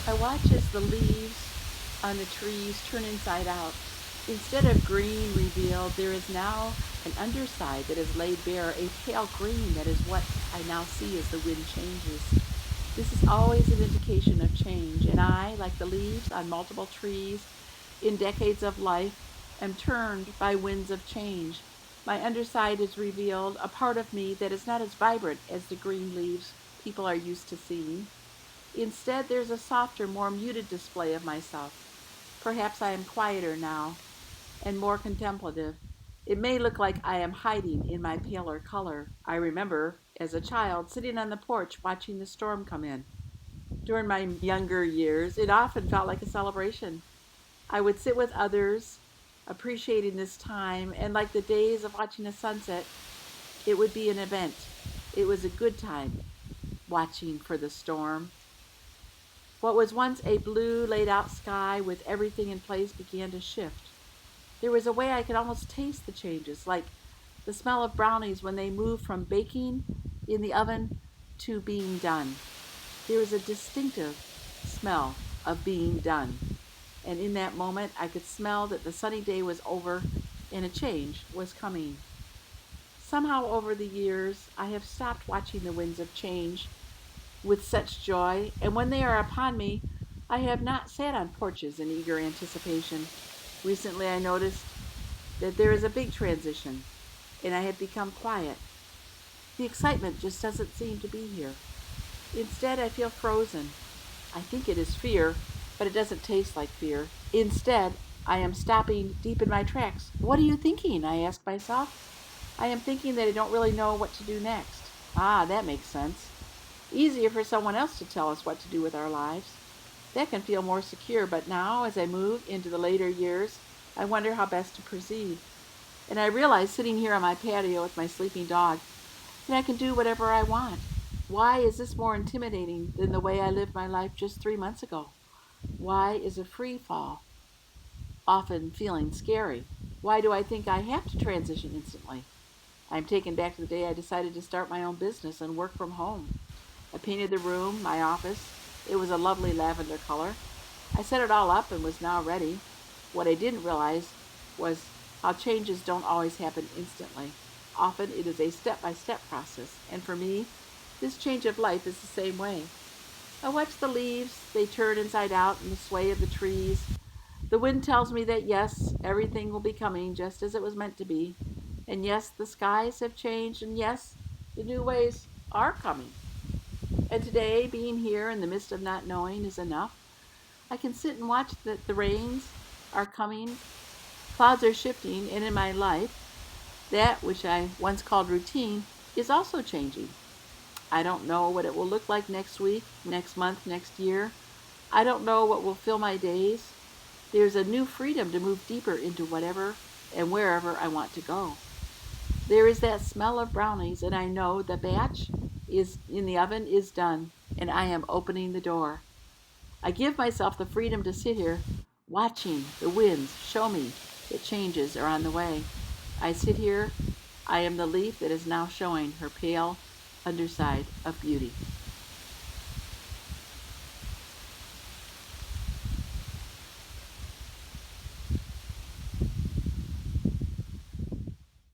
I watch as the leaves on the trees turn inside out. Instead of green revealed, there is now an underside that is laid bare, a pale green that is what I now see as the wind changes. This is always an indication of change, and I, like the leaves on multiple trees in decades of life, am turned by winds of change. My underside is revealed, a part of me that is not as vibrant as the green leaves people are used to seeing. Instead, there's a softer, more muted display of myself. Perhaps I am quieter now and more contemplative. It may look like I am hiding in my paler color. I remember, as a child, sitting on the porch watching the storm come in. During my younger years, it often felt like a celebration. I would sit with others, appreciating this time, and like the days of watching a sunset, it would be an event. It was a good time watching for the storm. What was once a blue, laid out sky with everything in place began to shift. There was a way I could almost taste the changes, like the smell of brownies when they move from baking in the oven to being done. There was a distinctive smell of being done. And in that moment, I could smell that the sunny day was over and a change was coming. Somehow, over the years, I have stopped watching the winds of change with such joy, and when they are upon me, I have not sat on porches in eager anticipation. Recently, I noticed that there is a big transition, and I have become quiet. The excitement just doesn't seem to be here. Instead, I feel frozen. I think it is fear, but it doesn't taste like fear. Instead, I am stopping deep in my tracks. What are you thinking? I ask myself. I am thinking that I don't really know what to do next. Ah, that makes sense. Easier for someone else to tell us what to do with our lives. That can feel more secure, but now, as I move into the later years, I wonder how best to proceed. And I realize, sitting here on my patio with my sleeping dog, that I can do whatever I want. Why is this more intimidating than the way I lived my life just 3 months ago? Why is a free fall often feeling scary? Why do I think I have to transition instantly? I'm taken back to the day I decided to start my own business and work from home. I painted the room, my office. It was a lovely lavender color. I set it all up and was now ready. What I didn't realize was how changes don't always happen instantly. Often it is a step by step process, and for me, this change of life is the same way. I watch the leaves, they turn inside out in the sway of the trees. The wind tells me that yes, everything will be coming just as it was meant to be. And yes, the skies have changed, and yes, the new ways are coming. And today, being here in the midst of not knowing is enough. I can sit and watch that the rains are coming, clouds are shifting, and in my life, that which I once called routine is also changing. I don't know what it will look like next week, next month, next year. I don't know what will fill my days. There's a new freedom to move deeper into whatever and wherever I want to go. There is that smell of brownies, and I know the batch is in the oven is done, and I am opening the door. I give myself the freedom to sit here, watching the winds show me that changes are on the way. I sit here. I am the leaf that is now showing her pale underside of beauty.